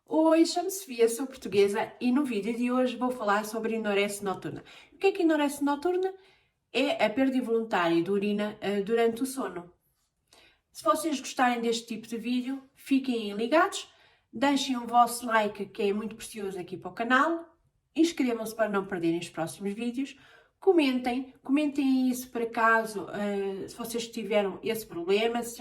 Oi, chamo-me Sofia, sou portuguesa e no vídeo de hoje vou falar sobre enurese noturna. O que é enurese noturna? É a perda involuntária de urina durante o sono. Se vocês gostarem deste tipo de vídeo, fiquem ligados, deixem o vosso like, que é muito precioso aqui para o canal, inscrevam-se para não perderem os próximos vídeos, comentem isso por acaso, se vocês tiveram esse problema, se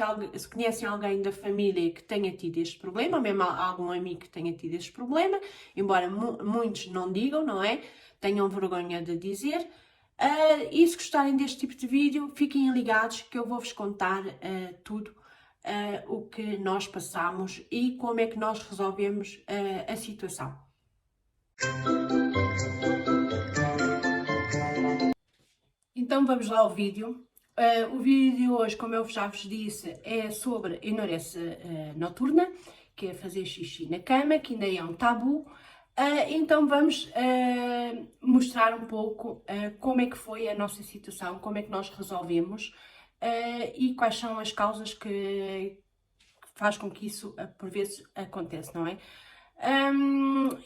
conhecem alguém da família que tenha tido este problema, ou mesmo algum amigo que tenha tido este problema, embora muitos não digam, não é? Tenham vergonha de dizer. E se gostarem deste tipo de vídeo, fiquem ligados que eu vou-vos contar tudo o que nós passamos e como é que nós resolvemos a situação. Então vamos lá ao vídeo. O vídeo de hoje, como eu já vos disse, é sobre enurese noturna, que é fazer xixi na cama, que ainda é um tabu. Então vamos mostrar um pouco como é que foi a nossa situação, como é que nós resolvemos e quais são as causas que faz com que isso por vezes aconteça, não é?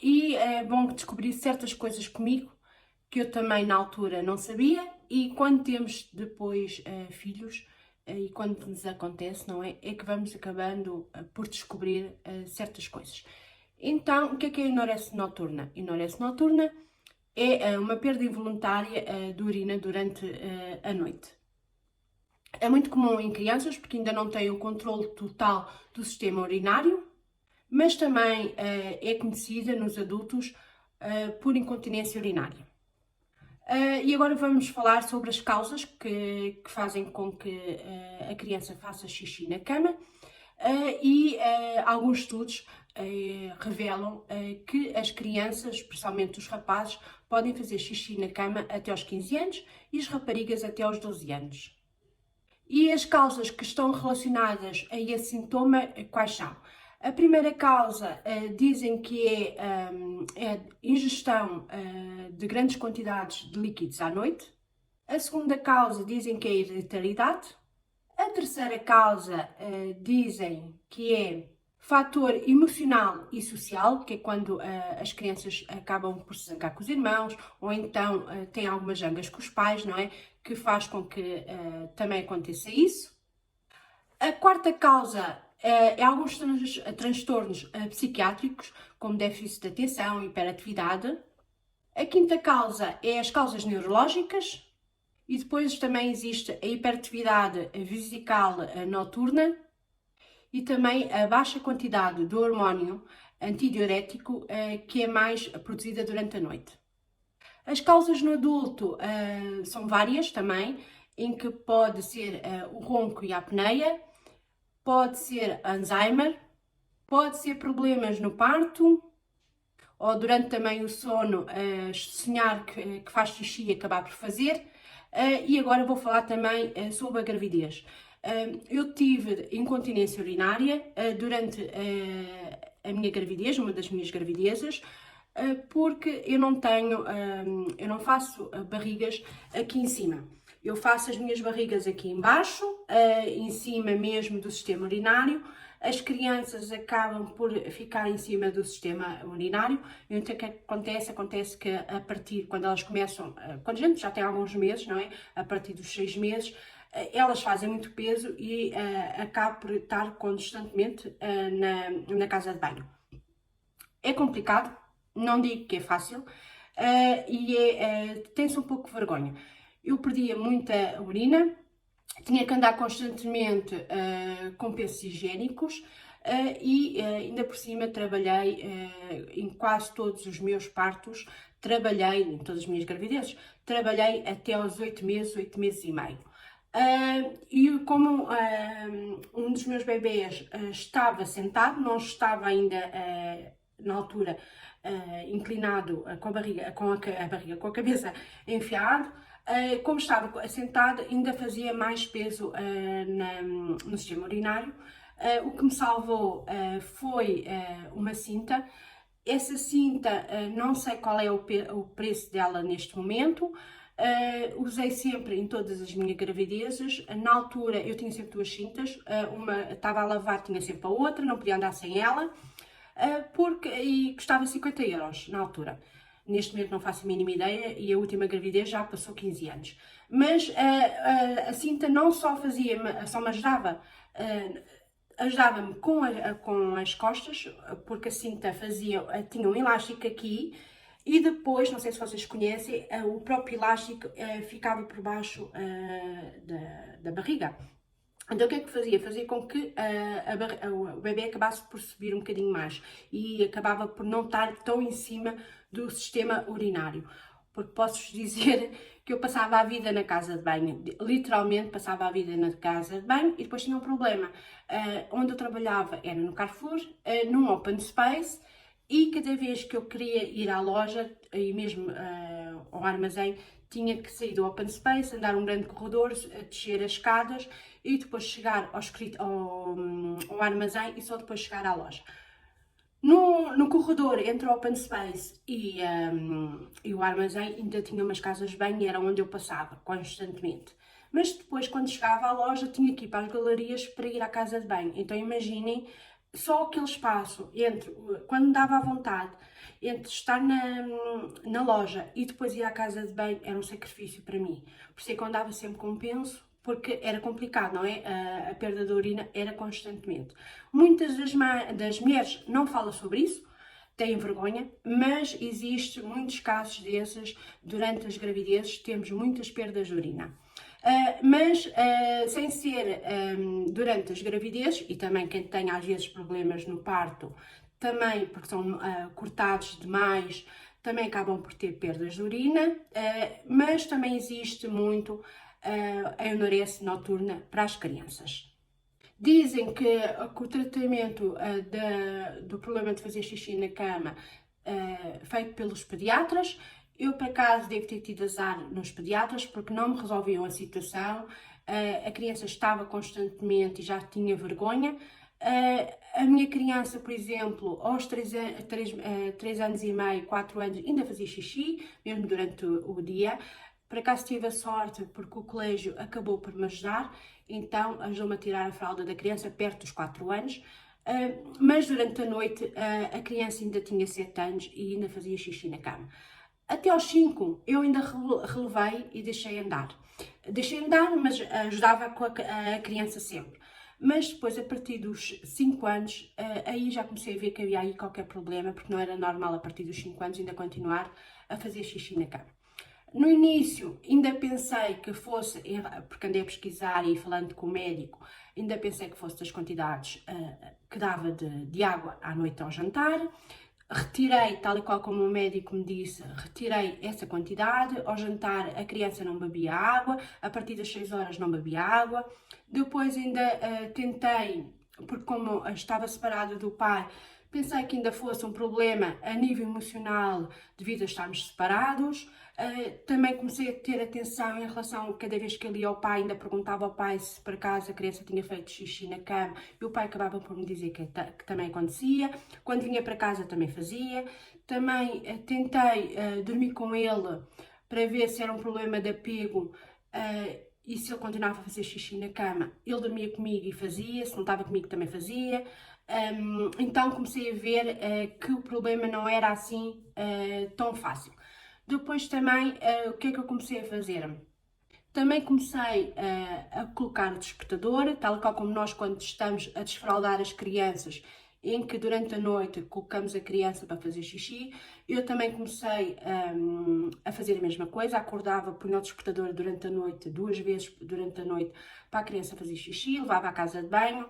E é bom descobrir certas coisas comigo que eu também na altura não sabia, e quando temos depois filhos e quando nos acontece, não é? É que vamos acabando por descobrir certas coisas. Então, o que é a enurese noturna? Enurese noturna é uma perda involuntária de urina durante a noite. É muito comum em crianças porque ainda não têm o controle total do sistema urinário, mas também é conhecida nos adultos por incontinência urinária. E agora vamos falar sobre as causas que fazem com que a criança faça xixi na cama e alguns estudos revelam que as crianças, especialmente os rapazes, podem fazer xixi na cama até aos 15 anos e as raparigas até aos 12 anos. E as causas que estão relacionadas a esse sintoma, quais são? A primeira causa dizem que é ingestão de grandes quantidades de líquidos à noite. A segunda causa dizem que é irritabilidade. A terceira causa dizem que é fator emocional e social, que é quando as crianças acabam por se zangar com os irmãos, ou então têm algumas zangas com os pais, não é? Que faz com que também aconteça isso. A quarta causa é alguns transtornos psiquiátricos, como déficit de atenção e hiperatividade. A quinta causa é as causas neurológicas. E depois também existe a hiperatividade vesical noturna e também a baixa quantidade do hormônio antidiurético que é mais produzida durante a noite. As causas no adulto são várias também, em que pode ser o ronco e a apneia, pode ser Alzheimer, pode ser problemas no parto, ou durante também o sono, sonhar que faz xixi e acabar por fazer. E agora vou falar também sobre a gravidez. Eu tive incontinência urinária durante a minha gravidez, uma das minhas gravidezes, porque eu não faço barrigas aqui em cima. Eu faço as minhas barrigas aqui embaixo, em cima mesmo do sistema urinário. As crianças acabam por ficar em cima do sistema urinário. Então, o que acontece? Acontece que a partir, quando elas começam, quando a gente já tem alguns meses, não é? A partir dos 6 meses, elas fazem muito peso e acabam por estar constantemente na casa de banho. É complicado, não digo que é fácil, tem-se um pouco de vergonha. Eu perdia muita urina, tinha que andar constantemente com pensos higiênicos e ainda por cima trabalhei em quase todos os meus partos, trabalhei em todas as minhas gravidezes, trabalhei até aos 8 meses e meio. E como um dos meus bebês estava sentado, não estava ainda na altura inclinado com a barriga, com a cabeça enfiado, como estava sentado, ainda fazia mais peso no sistema urinário. O que me salvou foi uma cinta. Essa cinta, não sei qual é o preço dela neste momento. Usei sempre em todas as minhas gravidezes. Na altura eu tinha sempre duas cintas, uma estava a lavar, tinha sempre a outra, não podia andar sem ela. e custava 50 € na altura. Neste momento não faço a mínima ideia e a última gravidez já passou 15 anos. Mas a cinta não só só me ajudava, ajudava-me com as costas, porque a cinta tinha um elástico aqui e depois, não sei se vocês conhecem, o próprio elástico ficava por baixo da barriga. Então o que é que fazia? Fazia com que o bebê acabasse por subir um bocadinho mais e acabava por não estar tão em cima do sistema urinário. Porque posso-vos dizer que eu passava a vida na casa de banho, literalmente passava a vida na casa de banho e depois tinha um problema. Onde eu trabalhava era no Carrefour, num open space, e cada vez que eu queria ir à loja e mesmo ao armazém, tinha que sair do open space, andar um grande corredor, descer as escadas e depois chegar ao armazém e só depois chegar à loja. No corredor entre o open space e o armazém ainda tinha umas casas de banho e era onde eu passava constantemente. Mas depois, quando chegava à loja, tinha que ir para as galerias para ir à casa de banho. Então imaginem só aquele espaço entre, quando me dava à vontade, entre estar na loja e depois ir à casa de banho, era um sacrifício para mim. Por isso é que eu andava sempre com penso, porque era complicado, não é? A perda de urina era constantemente. Muitas das mulheres não falam sobre isso, têm vergonha, mas existe muitos casos desses durante as gravidezes, temos muitas perdas de urina. Mas sem ser durante as gravidezes, e também quem tem às vezes problemas no parto, também porque são cortados demais, também acabam por ter perdas de urina, mas também existe muito a enurese noturna para as crianças. Dizem que o tratamento do problema de fazer xixi na cama feito pelos pediatras. Eu, por acaso, devo ter tido azar nos pediatras porque não me resolviam a situação. A criança estava constantemente e já tinha vergonha. A minha criança, por exemplo, aos 3 anos e meio, 4 anos, ainda fazia xixi, mesmo durante o dia. Por acaso tive a sorte porque o colégio acabou por me ajudar, então ajudou-me a tirar a fralda da criança perto dos 4 anos. Mas durante a noite a criança ainda tinha 7 anos e ainda fazia xixi na cama. Até aos 5 eu ainda relevei e deixei andar. Deixei andar, mas ajudava a criança sempre. Mas depois, a partir dos 5 anos, aí já comecei a ver que havia aí qualquer problema, porque não era normal a partir dos 5 anos ainda continuar a fazer xixi na cama. No início, ainda pensei que fosse, porque andei a pesquisar e falando com o médico, ainda pensei que fosse das quantidades que dava de água à noite ao jantar. Retirei, tal e qual como o médico me disse, retirei essa quantidade. Ao jantar a criança não bebia água, a partir das 6 horas não bebia água. Depois ainda tentei, porque como estava separada do pai, pensei que ainda fosse um problema a nível emocional devido a estarmos separados. Também comecei a ter atenção em relação, cada vez que ele ia ao pai, ainda perguntava ao pai se por acaso a criança tinha feito xixi na cama e o pai acabava por me dizer que também acontecia. Quando vinha para casa também fazia. Também tentei dormir com ele para ver se era um problema de apego e se ele continuava a fazer xixi na cama. Ele dormia comigo e fazia, se não estava comigo também fazia. Então comecei a ver que o problema não era assim tão fácil. Depois também, o que é que eu comecei a fazer? Também comecei a colocar o despertador, tal qual como nós quando estamos a desfraldar as crianças, em que durante a noite colocamos a criança para fazer xixi. Eu também comecei a fazer a mesma coisa, acordava, punha o despertador durante a noite, 2 vezes durante a noite, para a criança fazer xixi, levava à casa de banho.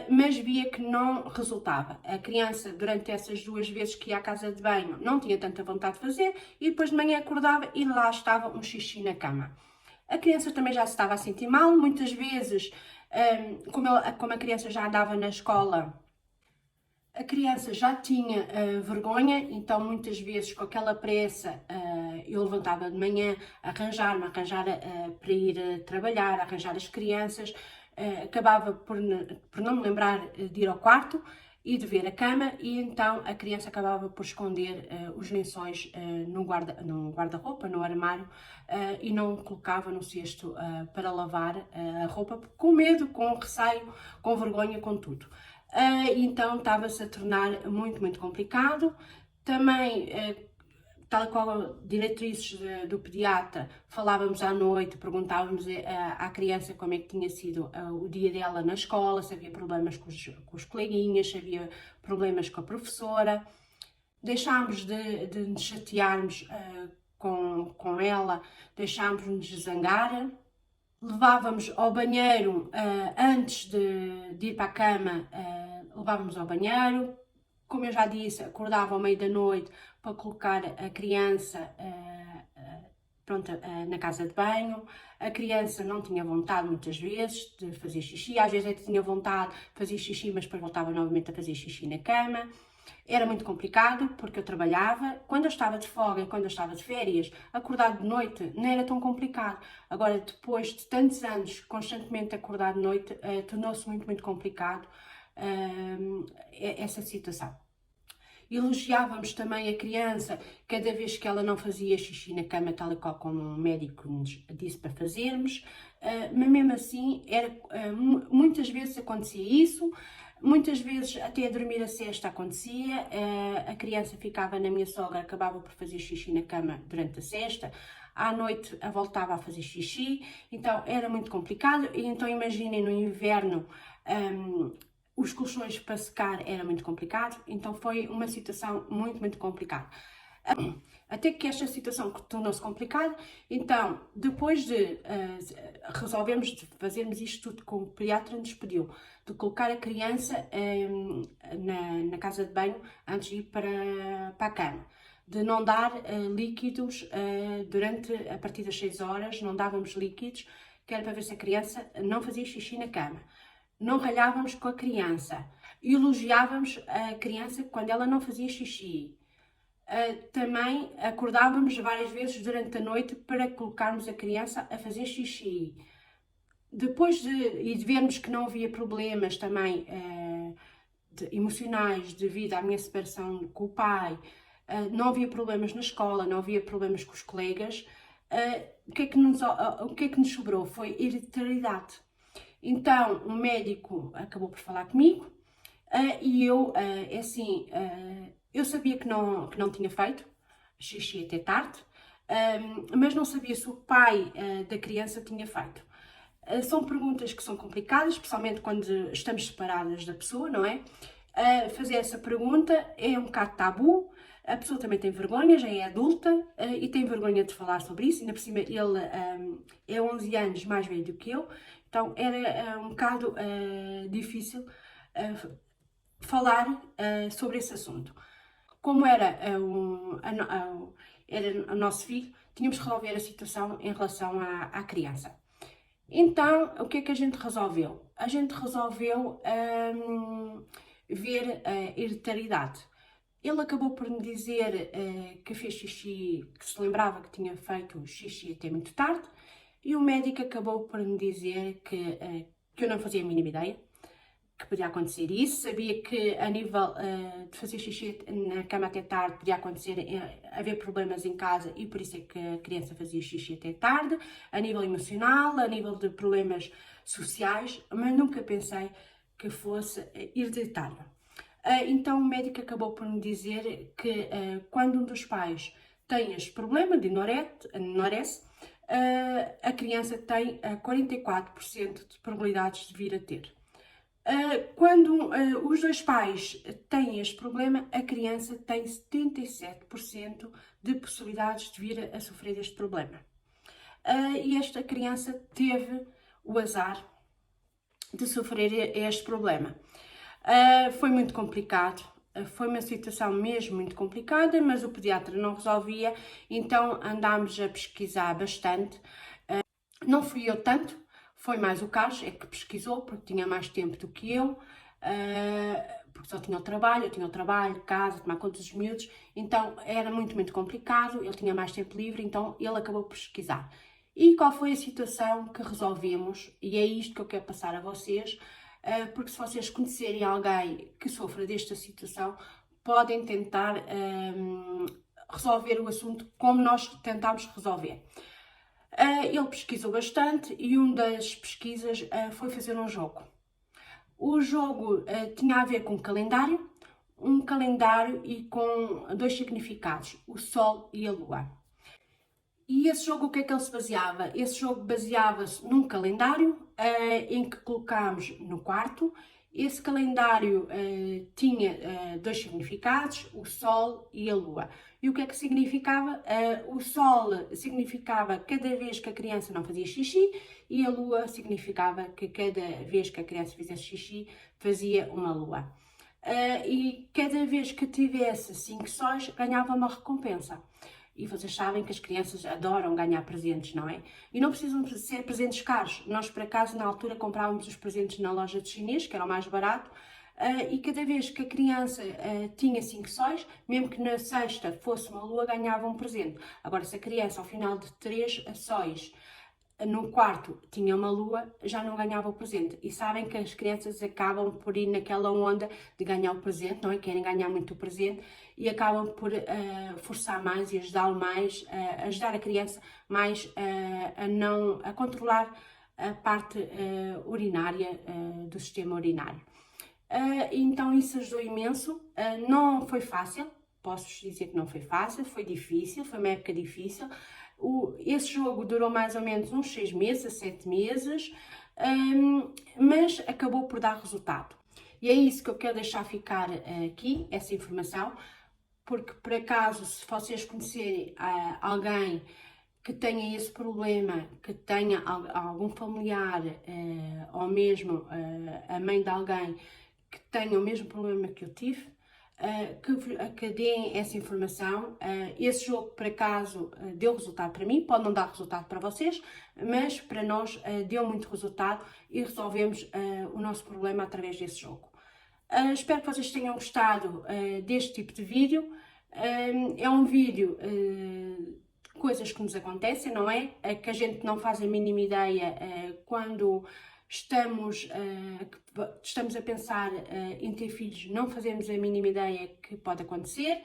Mas via que não resultava. A criança, durante essas 2 vezes que ia à casa de banho, não tinha tanta vontade de fazer e depois de manhã acordava e lá estava um xixi na cama. A criança também já se estava a sentir mal, muitas vezes, como a criança já andava na escola, a criança já tinha vergonha, então muitas vezes com aquela pressa eu levantava de manhã a arranjar para ir trabalhar, arranjar as crianças. Acabava por não me lembrar de ir ao quarto e de ver a cama e então a criança acabava por esconder os lençóis no guarda-roupa, no armário e não colocava no cesto para lavar a roupa com medo, com receio, com vergonha, com tudo. então estava-se a tornar muito complicado. Também, tal qual diretrizes do pediatra, falávamos à noite, perguntávamos à criança como é que tinha sido o dia dela na escola, se havia problemas com os coleguinhas, se havia problemas com a professora. Deixámos de nos chatearmos com ela, deixámos-nos zangar. Levávamos ao banheiro, antes de ir para a cama, levávamos ao banheiro. Como eu já disse, acordava ao meio da noite para colocar a criança pronto, na casa de banho. A criança não tinha vontade muitas vezes de fazer xixi, às vezes até tinha vontade de fazer xixi, mas depois voltava novamente a fazer xixi na cama. Era muito complicado porque eu trabalhava. Quando eu estava de folga e quando eu estava de férias, acordar de noite não era tão complicado. Agora, depois de tantos anos constantemente acordar de noite, tornou-se muito complicado essa situação. Elogiávamos também a criança cada vez que ela não fazia xixi na cama, tal e qual como o médico nos disse para fazermos, mas mesmo assim, muitas vezes acontecia isso. Muitas vezes até a dormir a siesta acontecia, a criança ficava na minha sogra, acabava por fazer xixi na cama durante a siesta, à noite voltava a fazer xixi, então era muito complicado. E então imaginem no inverno, os colchões para secar era muito complicado, então foi uma situação muito complicada. Até que esta situação tornou-se complicada, então depois de resolvermos de fazermos isto tudo como o pediatra nos pediu, de colocar a criança na casa de banho antes de ir para a cama, de não dar líquidos a partir das 6 horas, não dávamos líquidos, que era para ver se a criança não fazia xixi na cama. Não ralhávamos com a criança, elogiávamos a criança quando ela não fazia xixi. Também acordávamos várias vezes durante a noite para colocarmos a criança a fazer xixi. Depois de vermos que não havia problemas também emocionais devido à minha separação com o pai, não havia problemas na escola, não havia problemas com os colegas, o que é que nos sobrou? Foi hereditariedade. Então, o médico acabou por falar comigo e eu, eu sabia que não tinha feito xixi até tarde, mas não sabia se o pai da criança tinha feito. São perguntas que são complicadas, especialmente quando estamos separadas da pessoa, não é? Fazer essa pergunta é um bocado tabu. A pessoa também tem vergonha, já é adulta e tem vergonha de falar sobre isso. Ainda por cima, ele é 11 anos mais velho do que eu, então era um bocado difícil falar sobre esse assunto. Como era o nosso filho, tínhamos que resolver a situação em relação à criança. Então, o que é que a gente resolveu? A gente resolveu ver a hereditariedade. Ele acabou por me dizer que fez xixi, que se lembrava que tinha feito xixi até muito tarde, e o médico acabou por me dizer que eu não fazia a mínima ideia que podia acontecer isso. Sabia que a nível de fazer xixi na cama até tarde podia acontecer, haver problemas em casa, e por isso é que a criança fazia xixi até tarde, a nível emocional, a nível de problemas sociais, mas nunca pensei que fosse hereditário. Então o médico acabou por me dizer que quando um dos pais tem este problema de enorese, a criança tem 44% de probabilidades de vir a ter. Quando os dois pais têm este problema, a criança tem 77% de possibilidades de vir a sofrer este problema. E esta criança teve o azar de sofrer este problema. Foi muito complicado, foi uma situação mesmo muito complicada, mas o pediatra não resolvia, então andámos a pesquisar bastante. Não fui eu tanto, foi mais o Carlos, é que pesquisou, porque tinha mais tempo do que eu, porque só tinha o trabalho, eu tinha o trabalho, casa, tomar conta dos miúdos, então era muito complicado, ele tinha mais tempo livre, então ele acabou por pesquisar. E qual foi a situação que resolvemos? E é isto que eu quero passar a vocês, porque se vocês conhecerem alguém que sofra desta situação, podem tentar resolver o assunto como nós tentámos resolver. Ele pesquisou bastante e uma das pesquisas foi fazer um jogo. O jogo tinha a ver com um calendário e com dois significados, o Sol e a Lua. E esse jogo, o que é que ele se baseava? Esse jogo baseava-se num calendário em que colocámos no quarto. Esse calendário tinha dois significados, o Sol e a Lua. E o que é que significava? O Sol significava cada vez que a criança não fazia xixi e a Lua significava que cada vez que a criança fizesse xixi fazia uma Lua. E cada vez que tivesse 5 sóis ganhava uma recompensa. E vocês sabem que as crianças adoram ganhar presentes, não é? E não precisam ser presentes caros. Nós, por acaso, na altura comprávamos os presentes na loja de chinês, que era o mais barato, e cada vez que a criança tinha 5 sóis, mesmo que na sexta fosse uma lua, ganhava um presente. Agora, se a criança, ao final de 3 sóis, no quarto tinha uma lua, já não ganhava o presente. E sabem que as crianças acabam por ir naquela onda de ganhar o presente, não é? Querem ganhar muito o presente e acabam por forçar mais e ajudá-lo mais, ajudar a criança mais a controlar a parte urinária do sistema urinário. Então isso ajudou imenso. Não foi fácil, posso dizer que não foi fácil, foi difícil, foi uma época difícil. Esse jogo durou mais ou menos uns 6 meses a 7 meses, mas acabou por dar resultado. E é isso que eu quero deixar ficar aqui, essa informação, porque por acaso, se vocês conhecerem alguém que tenha esse problema, que tenha algum familiar ou mesmo a mãe de alguém que tenha o mesmo problema que eu tive, que deem essa informação. Esse jogo, por acaso, deu resultado para mim, pode não dar resultado para vocês, mas para nós deu muito resultado e resolvemos o nosso problema através desse jogo. Espero que vocês tenham gostado deste tipo de vídeo. É um vídeo de coisas que nos acontecem, não é? Que a gente não faz a mínima ideia quando estamos a pensar em ter filhos, não fazemos a mínima ideia que pode acontecer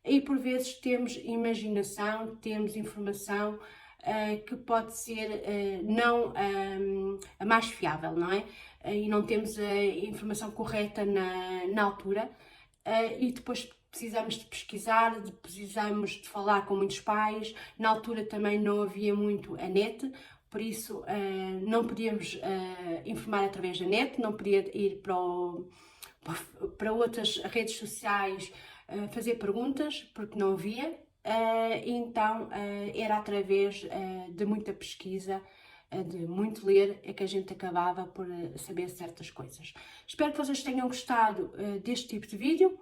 e por vezes temos imaginação, temos informação que pode ser não a mais fiável, não é? E não temos a informação correta na altura e depois precisamos de pesquisar, precisamos de falar com muitos pais. Na altura também não havia muito a net, por isso não podíamos informar através da net, não podia ir para outras redes sociais fazer perguntas, porque não havia. Então era através de muita pesquisa, de muito ler, é que a gente acabava por saber certas coisas. Espero que vocês tenham gostado deste tipo de vídeo.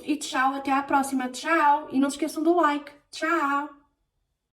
E tchau, até à próxima. Tchau! E não se esqueçam do like. Tchau!